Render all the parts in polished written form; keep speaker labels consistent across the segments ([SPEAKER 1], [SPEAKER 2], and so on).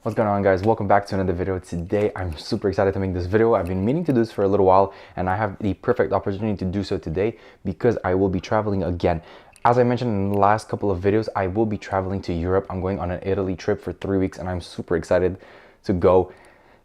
[SPEAKER 1] What's going on, guys? Welcome back to another video. Today I'm super excited to make this video. I've been meaning to do this for a little while and I have the perfect opportunity to do so today because I will be traveling again. As I mentioned in the last couple of videos, I will be traveling to Europe. I'm going on an Italy trip for 3 weeks and I'm super excited to go.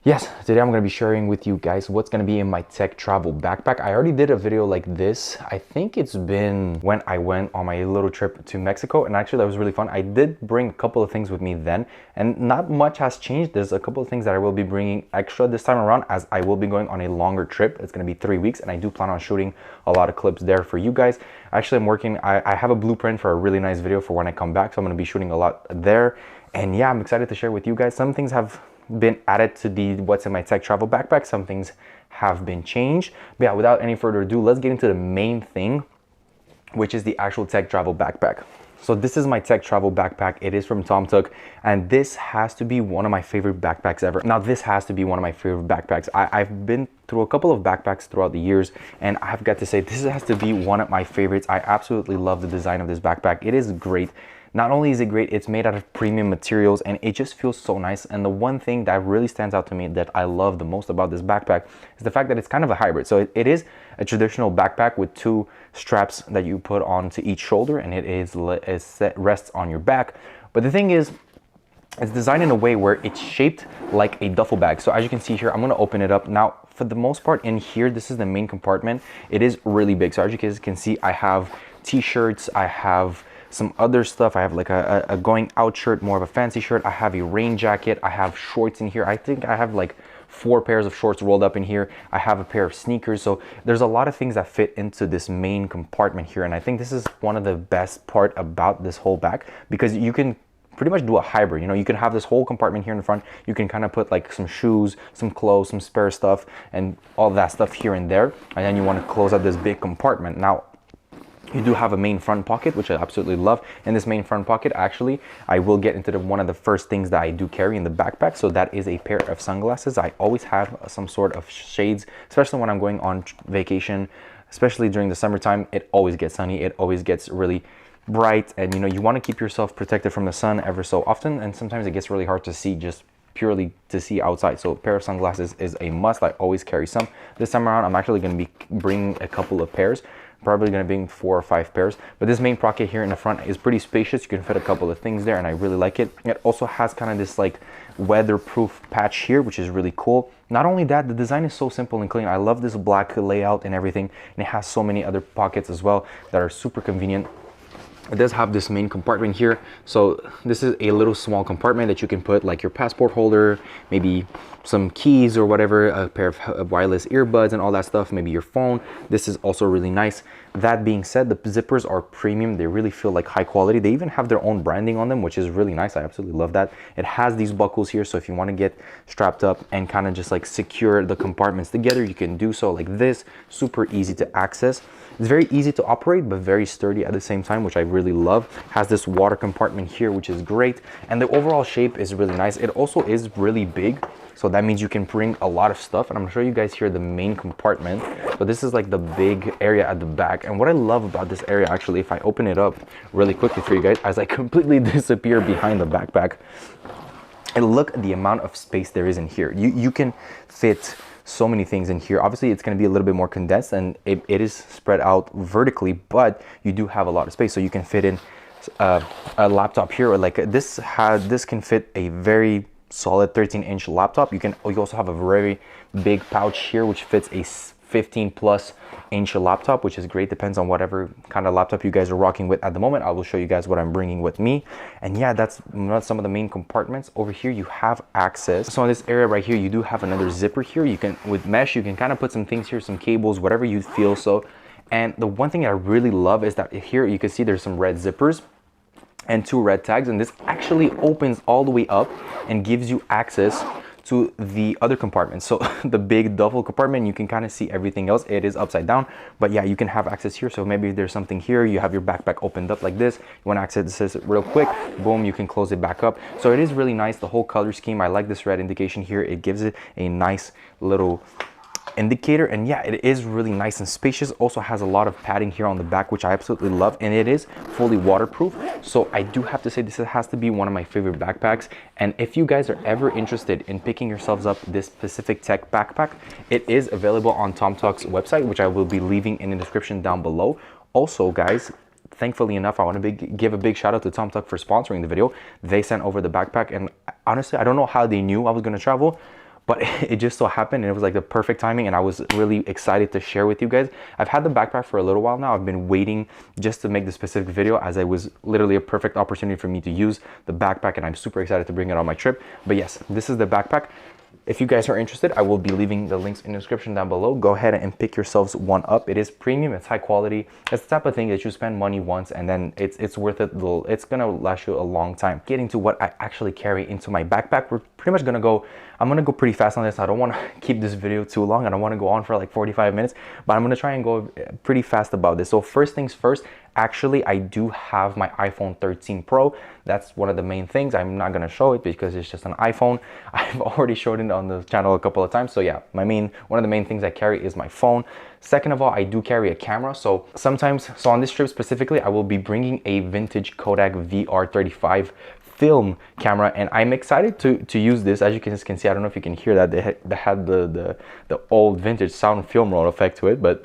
[SPEAKER 1] Yes, today I'm going to be sharing with you guys what's going to be in my tech travel backpack. I already did a video like this. I think it's been when I went on my little trip to Mexico, and actually that was really fun. I did bring a couple of things with me then, and not much has changed. There's a couple of things that I will be bringing extra this time around, as I will be going on a longer trip. It's going to be 3 weeks, and I do plan on shooting a lot of clips there for you guys. Actually, I have a blueprint for a really nice video for when I come back, so I'm going to be shooting a lot there. And yeah, I'm excited to share with you guys. Some things have been added to the what's in my tech travel backpack. Some things have been changed. But yeah, without any further ado, let's get into the main thing, which is the actual tech travel backpack. So this is my tech travel backpack. It is from tomtoc, and this has to be one of my favorite backpacks ever. Now, this has to be one of my favorite backpacks. I've been through a couple of backpacks throughout the years, and I've got to say, this has to be one of my favorites. I absolutely love the design of this backpack. It is great. Not only is it great, it's made out of premium materials and it just feels so nice. And the one thing that really stands out to me that I love the most about this backpack is the fact that it's kind of a hybrid. So it is a traditional backpack with 2 straps that you put onto each shoulder, and it rests on your back. But the thing is, it's designed in a way where it's shaped like a duffel bag. So as you can see here, I'm going to open it up. Now, for the most part in here, this is the main compartment. It is really big. So as you guys can see, I have t-shirts, I have some other stuff. I have like a going out shirt, more of a fancy shirt. I have a rain jacket. I have shorts in here. I think I have like 4 pairs of shorts rolled up in here. I have a pair of sneakers. So there's a lot of things that fit into this main compartment here. And I think this is one of the best part about this whole bag, because you can pretty much do a hybrid. You know, you can have this whole compartment here in the front. You can kind of put like some shoes, some clothes, some spare stuff, and all that stuff here and there. And then you want to close out this big compartment. Now, you do have a main front pocket, which I absolutely love. In this main front pocket, actually, I will get into one of the first things that I do carry in the backpack. So that is a pair of sunglasses. I always have some sort of shades, especially when I'm going on vacation, especially during the summertime. It always gets sunny. It always gets really bright. And, you know, you want to keep yourself protected from the sun ever so often. And sometimes it gets really hard to see just purely to see outside. So a pair of sunglasses is a must. I always carry some. This time around, I'm actually going to be bringing a couple of pairs. Probably going to bring 4 or 5 pairs, but this main pocket here in the front is pretty spacious. You can fit a couple of things there, and I really like it. It also has kind of this like weatherproof patch here, which is really cool. Not only that, the design is so simple and clean. I love this black layout and everything, and it has so many other pockets as well that are super convenient. It does have this main compartment here. So this is a little small compartment that you can put like your passport holder, maybe some keys or whatever, a pair of wireless earbuds and all that stuff, maybe your phone. This is also really nice. That being said, the zippers are premium. They really feel like high quality. They even have their own branding on them, which is really nice. I absolutely love that. It has these buckles here, so if you want to get strapped up and kind of just like secure the compartments together, you can do so like this. Super easy to access. It's very easy to operate, but very sturdy at the same time, which I really love. Has this water compartment here, which is great. And the overall shape is really nice. It also is really big. So that means you can bring a lot of stuff. And I'm gonna show you guys here the main compartment. But this is like the big area at the back. And what I love about this area, actually, if I open it up really quickly for you guys, as I completely disappear behind the backpack, and look at the amount of space there is in here. You can fit so many things in here. Obviously, it's going to be a little bit more condensed, and it is spread out vertically, but you do have a lot of space. So you can fit in a laptop here, or like this can fit a very solid 13-inch laptop. You also have a very big pouch here, which fits a 15-plus-inch laptop, which is great. Depends on whatever kind of laptop you guys are rocking with at the moment. I will show you guys what I'm bringing with me. And yeah, that's some of the main compartments. Over here, you have access. So in this area right here, you do have another zipper here. You can, with mesh, you can kind of put some things here, some cables, whatever you feel so. And the one thing I really love is that here you can see there's some red zippers and 2 red tags, and this actually opens all the way up and gives you access to the other compartments. So the big duffel compartment, you can kind of see everything else. It is upside down, but yeah, you can have access here. So maybe there's something here, you have your backpack opened up like this, you want to access this real quick, boom, you can close it back up. So it is really nice. The whole color scheme, I like this red indication here. It gives it a nice little indicator. And yeah, it is really nice and spacious. Also has a lot of padding here on the back, which I absolutely love, and it is fully waterproof. So I do have to say this has to be one of my favorite backpacks. And if you guys are ever interested in picking yourselves up this specific tech backpack, it is available on TomToc's website, which I will be leaving in the description down below. Also guys, thankfully enough, I want to give a big shout out to TomToc for sponsoring the video. They sent over the backpack, and honestly, I don't know how they knew I was going to travel, but it just so happened, and it was like the perfect timing, and I was really excited to share with you guys. I've had the backpack for a little while now. I've been waiting just to make the specific video, as it was literally a perfect opportunity for me to use the backpack, and I'm super excited to bring it on my trip. But yes, this is the backpack. If you guys are interested, I will be leaving the links in the description down below. Go ahead and pick yourselves one up. It is premium, it's high quality. It's the type of thing that you spend money once and then it's worth it. It's gonna last you a long time. Getting to what I actually carry into my backpack, we're pretty much gonna go, I'm gonna go pretty fast on this. I don't wanna keep this video too long. I don't wanna go on for like 45 minutes, but I'm gonna try and go pretty fast about this. So first things first, actually, I do have my iPhone 13 Pro. That's one of the main things. I'm not gonna show it because it's just an iPhone. I've already showed it on the channel a couple of times. So yeah, one of the main things I carry is my phone. Second of all, I do carry a camera. So on this trip specifically, I will be bringing a vintage KODAK VR35 film camera, and I'm excited to use this. As you can see, I don't know if you can hear that, they had the old vintage sound film roll effect to it, but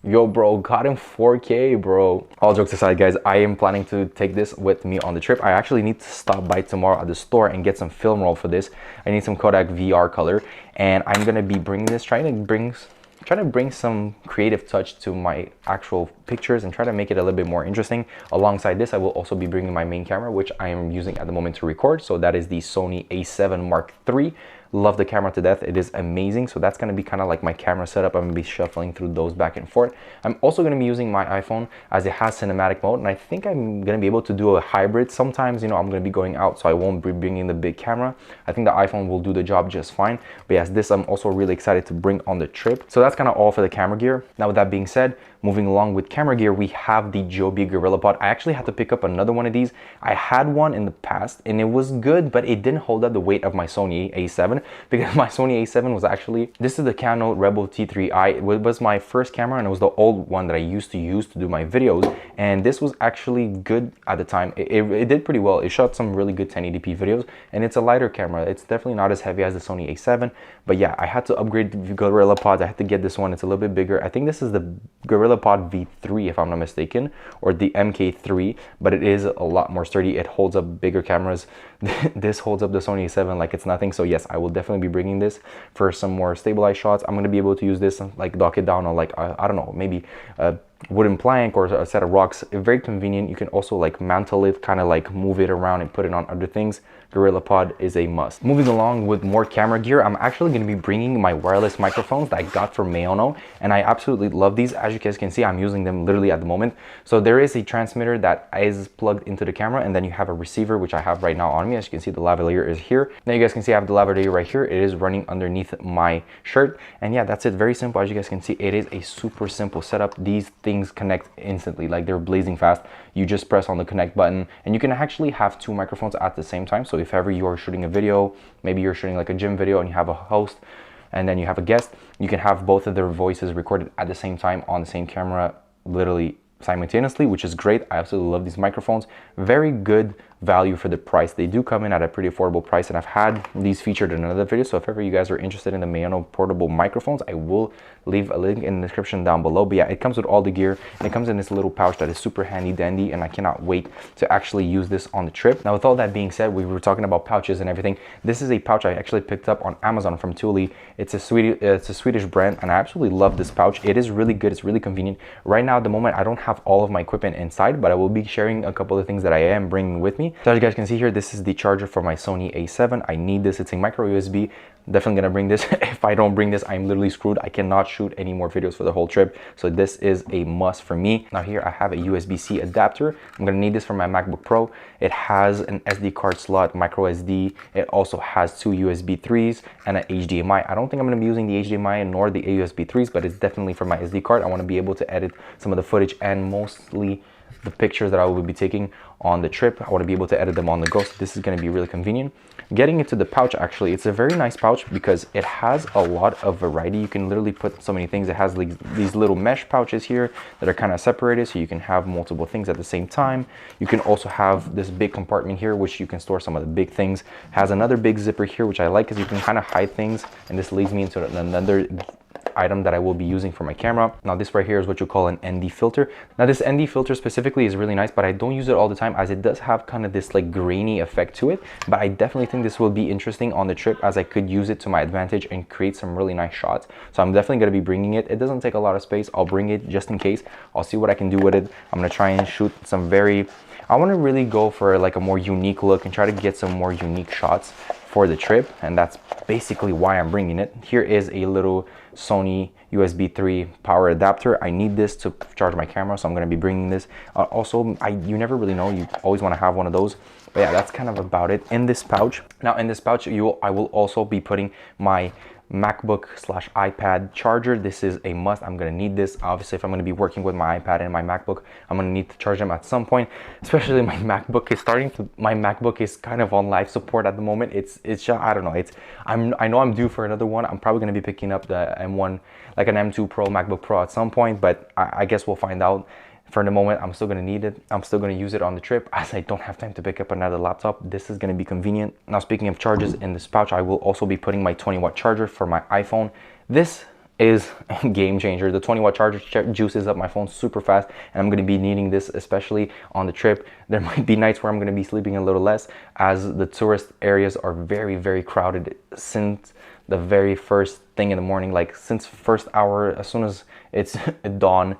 [SPEAKER 1] yo bro, got him 4K, bro. All jokes aside guys, I am planning to take this with me on the trip. I actually need to stop by tomorrow at the store and get some film roll for this. I need some KODAK VR color, and I'm gonna be bringing this, trying to bring some creative touch to my actual pictures and try to make it a little bit more interesting. Alongside this, I will also be bringing my main camera, which I am using at the moment to record. So that is the Sony a7 Mark III. Love the camera to death. It is amazing. So that's going to be kind of like my camera setup. I'm going to be shuffling through those back and forth. I'm also going to be using my iPhone as it has cinematic mode, and I think I'm going to be able to do a hybrid. Sometimes, you know, I'm going to be going out, so I won't be bringing the big camera. I think the iPhone will do the job just fine. But yes, this I'm also really excited to bring on the trip. So that's kind of all for the camera gear. Now with that being said, moving along with camera gear, we have the Joby GorillaPod. I actually had to pick up another one of these. I had one in the past and it was good, but it didn't hold up the weight of my Sony a7, because my Sony a7 was actually, this is the Canon Rebel T3i. It was my first camera, and it was the old one that I used to use to do my videos, and this was actually good at the time. It did pretty well. It shot some really good 1080p videos, and it's a lighter camera. It's definitely not as heavy as the Sony a7, but yeah, I had to upgrade the GorillaPods. I had to get this one. It's a little bit bigger. I think this is the GorillaPod V3 if I'm not mistaken, or the MK3, but it is a lot more sturdy. It holds up bigger cameras. This holds up the Sony a7 like it's nothing. So yes, I will definitely be bringing this for some more stabilized shots. I'm going to be able to use this and like dock it down on like I don't know, maybe a wooden plank or a set of rocks. Very convenient. You can also like mantle it, kind of like move it around and put it on other things. GorillaPod is a must. Moving along with more camera gear, I'm actually going to be bringing my wireless microphones that I got from MAONO, and I absolutely love these. As you guys can see, I'm using them literally at the moment. So there is a transmitter that is plugged into the camera, and then you have a receiver, which I have right now on me. As you can see, the lavalier is here. Now you guys can see I have the lavalier right here. It is running underneath my shirt, and yeah, that's it. Very simple. As you guys can see, it is a super simple setup. These things connect instantly, like they're blazing fast. You just press on the connect button, and you can actually have two microphones at the same time. So if ever you are shooting a video, maybe you're shooting like a gym video and you have a host and then you have a guest, you can have both of their voices recorded at the same time on the same camera, literally simultaneously, which is great. I absolutely love these microphones. Very good value for the price. They do come in at a pretty affordable price, and I've had these featured in another video. So if ever you guys are interested in the MAONO portable microphones, I will leave a link in the description down below. But yeah, it comes with all the gear, and it comes in this little pouch that is super handy dandy, and I cannot wait to actually use this on the trip. Now with all that being said, we were talking about pouches and everything. This is a pouch I actually picked up on Amazon from THULE. It's a Swedish brand, and I absolutely love this pouch. It is really good. It's really convenient. Right now at the moment, I don't have all of my equipment inside, but I will be sharing a couple of things that I am bringing with me. So as you guys can see here, this is the charger for my Sony a7. I need this. It's a micro USB. Definitely gonna bring this. If I don't bring this, I'm literally screwed. I cannot shoot any more videos for the whole trip. So this is a must for me. Now here I have a USB-C adapter. I'm gonna need this for my MacBook Pro. It has an SD card slot, micro SD. It also has two USB 3s and an HDMI. I don't think I'm gonna be using the HDMI nor the USB 3s, but it's definitely for my SD card. I wanna be able to edit some of the footage and mostly the pictures that I will be taking on the trip. I want to be able to edit them on the go, so this is going to be really convenient. Getting into the pouch, actually, it's a very nice pouch because it has a lot of variety. You can literally put so many things. It has like these little mesh pouches here that are kind of separated, so you can have multiple things at the same time. You can also have this big compartment here, which you can store some of the big things. Has another big zipper here, which I like because you can kind of hide things, and this leads me into another item that I will be using for my camera. Now this right here is what you call an ND filter. Now this ND filter specifically is really nice, but I don't use it all the time as it does have kind of this like grainy effect to it. But I definitely think this will be interesting on the trip as I could use it to my advantage and create some really nice shots. So I'm definitely going to be bringing it. It doesn't take a lot of space. I'll bring it just in case. I'll see what I can do with it. I'm going to try and shoot some I want to really go for like a more unique look and try to get some more unique shots for the trip, and that's basically why I'm bringing it. Here is a little Sony USB 3 power adapter. I need this to charge my camera, so I'm going to be bringing this. Also, you never really know, you always want to have one of those. But yeah, that's kind of about it in this pouch. Now in this pouch, I will also be putting my MacBook/iPad charger. This is a must. I'm going to need this. Obviously, if I'm going to be working with my iPad and my MacBook, I'm going to need to charge them at some point. Especially my MacBook is kind of on life support at the moment. It's I don't know. I know I'm due for another one. I'm probably going to be picking up the M1, like an M2 Pro MacBook Pro at some point, but I guess we'll find out. For the moment, I'm still going to need it. I'm still going to use it on the trip as I don't have time to pick up another laptop. This is going to be convenient. Now, speaking of charges, in this pouch, I will also be putting my 20-watt charger for my iPhone. This is a game changer. The 20-watt charger juices up my phone super fast, and I'm going to be needing this especially on the trip. There might be nights where I'm going to be sleeping a little less as the tourist areas are very, very crowded since the very first thing in the morning, like since first hour, as soon as it's dawn,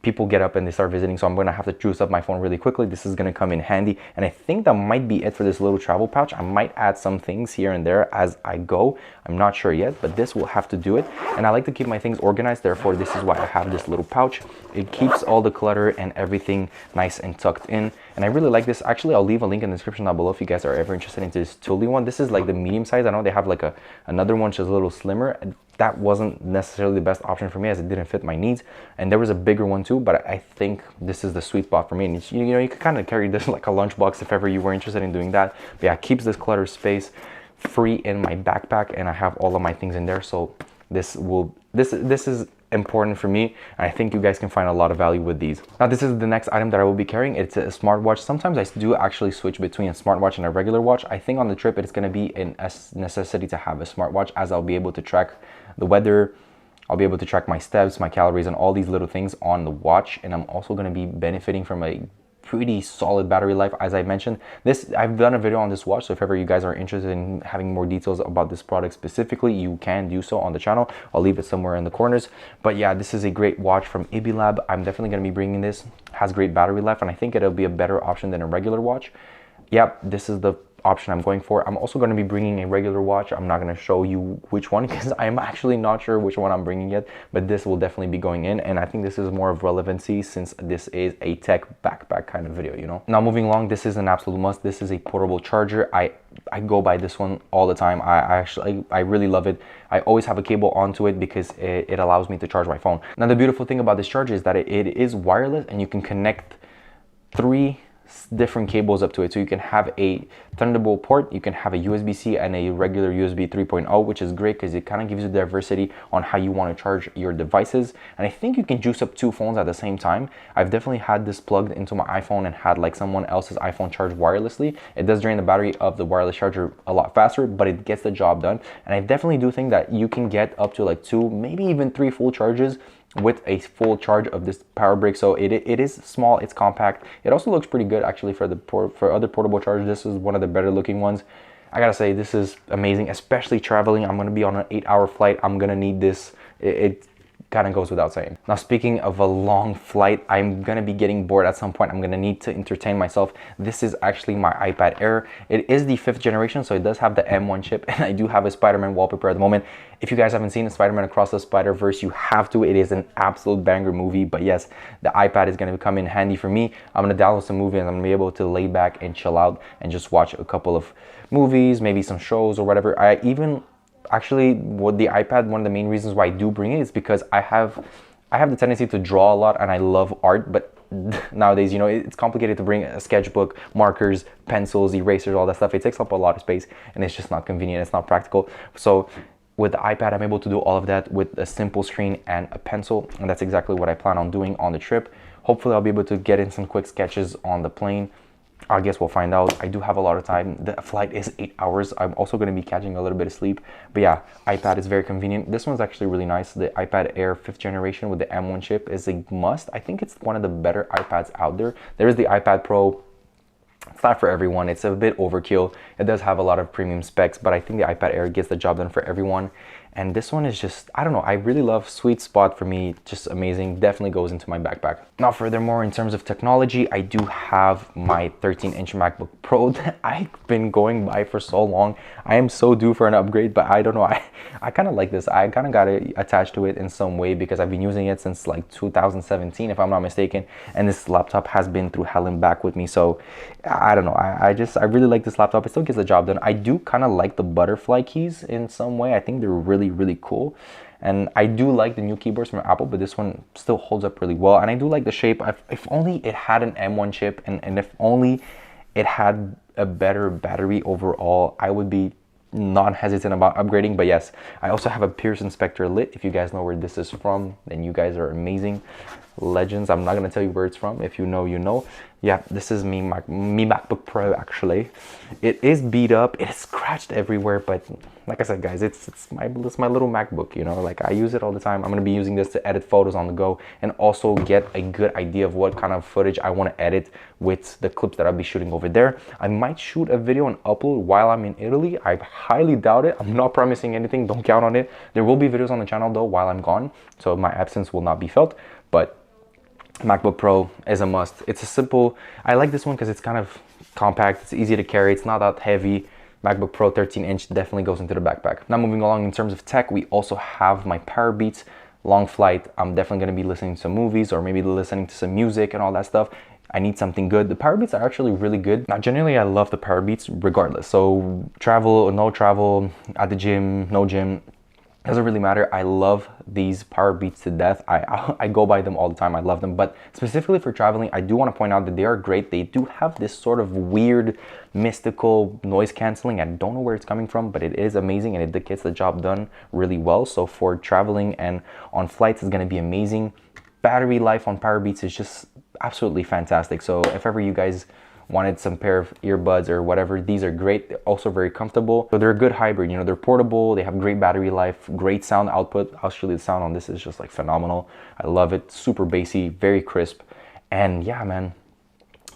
[SPEAKER 1] people get up and they start visiting, so I'm going to have to juice up my phone really quickly. This is going to come in handy, and I think that might be it for this little travel pouch. I might add some things here and there as I go. I'm not sure yet, but this will have to do it. And I like to keep my things organized, therefore this is why I have this little pouch. It keeps all the clutter and everything nice and tucked in, and I really like this. Actually, I'll leave a link in the description down below if you guys are ever interested in this THULE one. This is like the medium size. I know they have like another one which is a little slimmer. That wasn't necessarily the best option for me as it didn't fit my needs, and there was a bigger one too, but I think this is the sweet spot for me. And you know, you could kind of carry this like a lunchbox if ever you were interested in doing that. But yeah, it keeps this clutter space free in my backpack, and I have all of my things in there, so this is important for me, and I think you guys can find a lot of value with these. Now this is the next item that I will be carrying. It's a smartwatch. Sometimes I do actually switch between a smartwatch and a regular watch. I think on the trip it's going to be a necessity to have a smartwatch, as I'll be able to track the weather, I'll be able to track my steps, my calories, and all these little things on the watch. And I'm also going to be benefiting from a pretty solid battery life. As I mentioned, I've done a video on this watch, so if ever you guys are interested in having more details about this product specifically, you can do so on the channel. I'll leave it somewhere in the corners. But yeah, this is a great watch from Ibilab. I'm definitely going to be bringing this. Has great battery life, and I think it'll be a better option than a regular watch. Yep, this is the option I'm going for. I'm also going to be bringing a regular watch. I'm not going to show you which one because I'm actually not sure which one I'm bringing yet, but this will definitely be going in, and I think this is more of relevancy since this is a tech backpack kind of video, you know. Now moving along, this is an absolute must. This is a portable charger. I go by this one all the time. I really love it. I always have a cable onto it because it allows me to charge my phone. Now the beautiful thing about this charger is that it is wireless, and you can connect 3 different cables up to it. So you can have a Thunderbolt port, you can have a USB-C and a regular USB 3.0, which is great because it kind of gives you diversity on how you want to charge your devices. And I think you can juice up 2 phones at the same time. I've definitely had this plugged into my iPhone and had like someone else's iPhone charged wirelessly. It does drain the battery of the wireless charger a lot faster, but it gets the job done. And I definitely do think that you can get up to like 2, maybe even 3 full charges with a full charge of this power brick. So it is small, it's compact. It also looks pretty good actually for other portable chargers. This is one of the better looking ones. I gotta say, this is amazing, especially traveling. I'm gonna be on an 8-hour flight. I'm gonna need this. It kind of goes without saying. Now, speaking of a long flight, I'm gonna be getting bored at some point. I'm gonna need to entertain myself. This is actually my iPad Air. It is the 5th generation, so it does have the M1 chip, and I do have a Spider-Man wallpaper at the moment. If you guys haven't seen Spider-Man Across the Spider-Verse, you have to. It is an absolute banger movie. But yes, the iPad is gonna come in handy for me. I'm gonna download some movie and I'm gonna be able to lay back and chill out and just watch a couple of movies, maybe some shows or whatever. Actually, with the iPad, one of the main reasons why I do bring it is because I have the tendency to draw a lot and I love art, but nowadays, you know, it's complicated to bring a sketchbook, markers, pencils, erasers, all that stuff. It takes up a lot of space and it's just not convenient. It's not practical. So with the iPad, I'm able to do all of that with a simple screen and a pencil, and that's exactly what I plan on doing on the trip. Hopefully I'll be able to get in some quick sketches on the plane. I guess we'll find out. I do have a lot of time. The flight is 8 hours. I'm also going to be catching a little bit of sleep. But yeah, iPad is very convenient. This one's actually really nice. The iPad Air 5th generation with the M1 chip is a must. I think it's one of the better iPads out there. There is the iPad Pro. It's not for everyone. It's a bit overkill. It does have a lot of premium specs, but I think the iPad Air gets the job done for everyone. And this one is just, I don't know, I really love, sweet spot for me, just amazing. Definitely goes into my backpack. Now, furthermore, in terms of technology, I do have my 13-inch MacBook Pro that I've been going by for so long. I am so due for an upgrade, but I don't know, I kind of like this. I kind of got attached to it in some way because I've been using it since like 2017, if I'm not mistaken. And this laptop has been through hell and back with me. So I don't know, I really like this laptop. It still gets the job done. I do kind of like the butterfly keys in some way. I think they're really cool, and I do like the new keyboards from Apple, but this one still holds up really well. And I do like the shape. If only it had an M1 chip, and if only it had a better battery overall, I would be non-hesitant about upgrading. But yes, I also have a Pearson Spectre lit. If you guys know where this is from, then you guys are amazing legends. I'm not gonna tell you where it's from. If you know, you know. Yeah, this is me MacBook Pro. Actually, it is beat up, it is scratched everywhere, but like I said, guys, it's my little MacBook, you know, like I use it all the time. I'm gonna be using this to edit photos on the go and also get a good idea of what kind of footage I want to edit with the clips that I'll be shooting over there. I might shoot a video and upload while I'm in Italy. I highly doubt it. I'm not promising anything, don't count on it. There will be videos on the channel though while I'm gone, so my absence will not be felt. But MacBook Pro is a must. It's a simple, I like this one because it's kind of compact, it's easy to carry, it's not that heavy. MacBook Pro 13-inch definitely goes into the backpack. Now moving along in terms of tech, we also have my POWERBEATS. Long flight, I'm definitely going to be listening to some movies or maybe listening to some music and all that stuff. I need something good. The POWERBEATS are actually really good. Now generally I love the POWERBEATS regardless. So travel or no travel, at the gym, no gym, doesn't really matter. I love these POWERBEATS to death. I go by them all the time. I love them. But specifically for traveling, I do want to point out that they are great. They do have this sort of weird, mystical noise canceling. I don't know where it's coming from, but it is amazing and it gets the job done really well. So for traveling and on flights, it's going to be amazing. Battery life on POWERBEATS is just absolutely fantastic. So if ever you guys wanted some pair of earbuds or whatever, these are great. They're also very comfortable. So they're a good hybrid, you know, they're portable, they have great battery life, great sound output. Actually, the sound on this is just like phenomenal. I love it. Super bassy, very crisp. And yeah, man,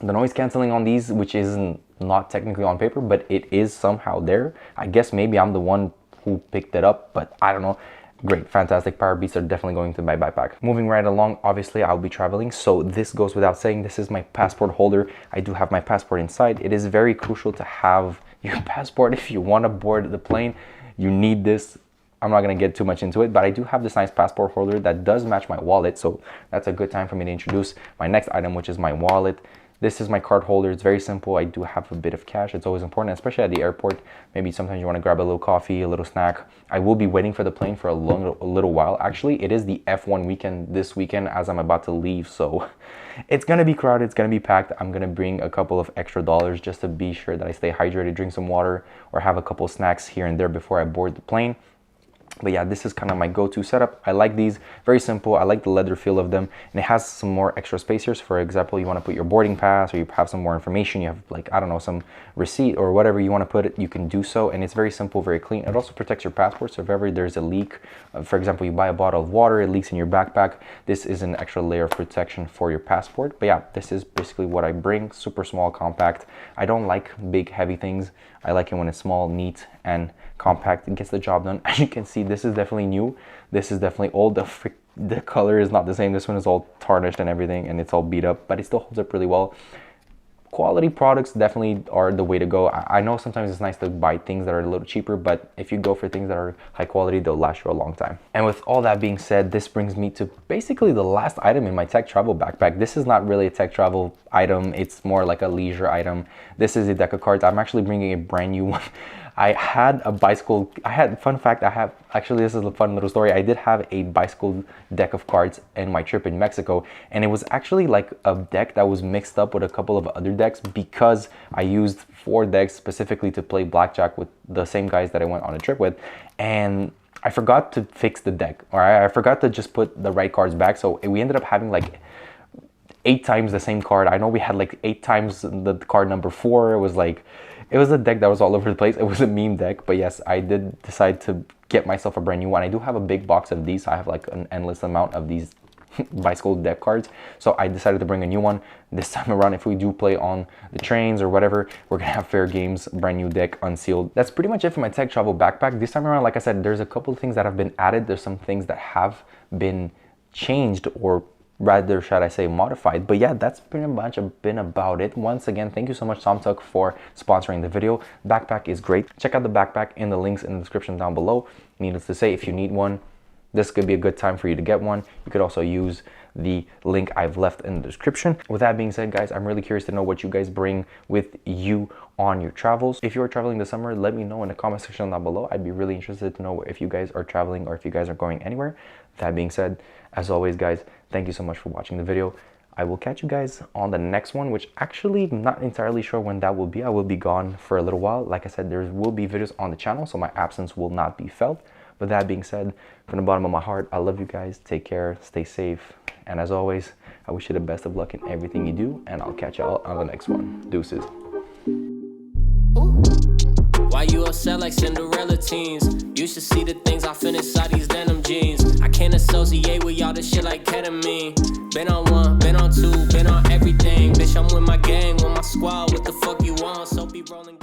[SPEAKER 1] the noise canceling on these, which isn't not technically on paper, but it is somehow there. I guess maybe I'm the one who picked it up, but I don't know. Great, fantastic. POWERBEATS are definitely going to my backpack. Moving right along, obviously I'll be traveling, so this goes without saying. This is my passport holder. I do have my passport inside. It is very crucial to have your passport if you want to board the plane. You need this. I'm not going to get too much into it, but I do have this nice passport holder that does match my wallet, so that's a good time for me to introduce my next item, which is my wallet. This is my card holder. It's very simple. I do have a bit of cash. It's always important, especially at the airport. Maybe sometimes you want to grab a little coffee, a little snack. I will be waiting for the plane for a little while. Actually, it is the F1 weekend this weekend as I'm about to leave. So it's going to be crowded. It's going to be packed. I'm going to bring a couple of extra dollars just to be sure that I stay hydrated, drink some water, or have a couple snacks here and there before I board the plane. But yeah, this is kind of my go-to setup. I like these, very simple. I like the leather feel of them, and it has some more extra space here. So for example, you want to put your boarding pass, or you have some more information, you have like, I don't know, some receipt or whatever you want to put it, you can do so. And it's very simple, very clean. It also protects your passport. So if ever there's a leak, for example, you buy a bottle of water, it leaks in your backpack, this is an extra layer of protection for your passport. But yeah, this is basically what I bring. Super small, compact. I don't like big, heavy things. I like it when it's small, neat, and compact. It gets the job done. As you can see, this is definitely new. This is definitely old. The color is not the same. This one is all tarnished and everything, and it's all beat up, but it still holds up really well. Quality products definitely are the way to go. I know sometimes it's nice to buy things that are a little cheaper, but if you go for things that are high quality, they'll last you a long time. And with all that being said, this brings me to basically the last item in my tech travel backpack. This is not really a tech travel item. It's more like a leisure item. This is a deck of cards. I'm actually bringing a brand new one. I had a bicycle. Fun fact, actually, this is a fun little story. I did have a bicycle deck of cards in my trip in Mexico, and it was actually like a deck that was mixed up with a couple of other decks because I used 4 decks specifically to play blackjack with the same guys that I went on a trip with, and I forgot to fix the deck, or I forgot to just put the right cards back. So we ended up having like 8 times the same card. I know we had like 8 times the card number 4. It was a deck that was all over the place. It was a meme deck, but yes, I did decide to get myself a brand new one. I do have a big box of these. I have like an endless amount of these bicycle deck cards, so I decided to bring a new one this time around. If we do play on the trains or whatever, we're gonna have fair games, brand new deck, unsealed. That's pretty much it for my tech travel backpack this time around. Like I said, there's a couple of things that have been added. There's some things that have been changed, or rather should I say modified. But yeah, that's pretty much been about it. Once again, thank you so much TomToc for sponsoring the video. Backpack is great. Check out the backpack in the links in the description down below. Needless to say, if you need one, this could be a good time for you to get one. You could also use the link I've left in the description. With that being said, guys, I'm really curious to know what you guys bring with you on your travels. If you're traveling this summer, let me know in the comment section down below. I'd be really interested to know if you guys are traveling or if you guys are going anywhere. That being said, as always, guys, thank you so much for watching the video. I will catch you guys on the next one, which actually I'm not entirely sure when that will be. I will be gone for a little while. Like I said, there will be videos on the channel, so my absence will not be felt. With that being said, from the bottom of my heart, I love you guys. Take care, stay safe, and as always, I wish you the best of luck in everything you do, and I'll catch y'all on the next one. Deuces.
[SPEAKER 2] Why you upset like Cinderella teens? You should see the things I feel inside these denim jeans. I can't associate with y'all this shit like ketamine. Been on 1, been on 2, been on everything. Bitch, I'm with my gang, with my squad. What the fuck you want? So be rolling.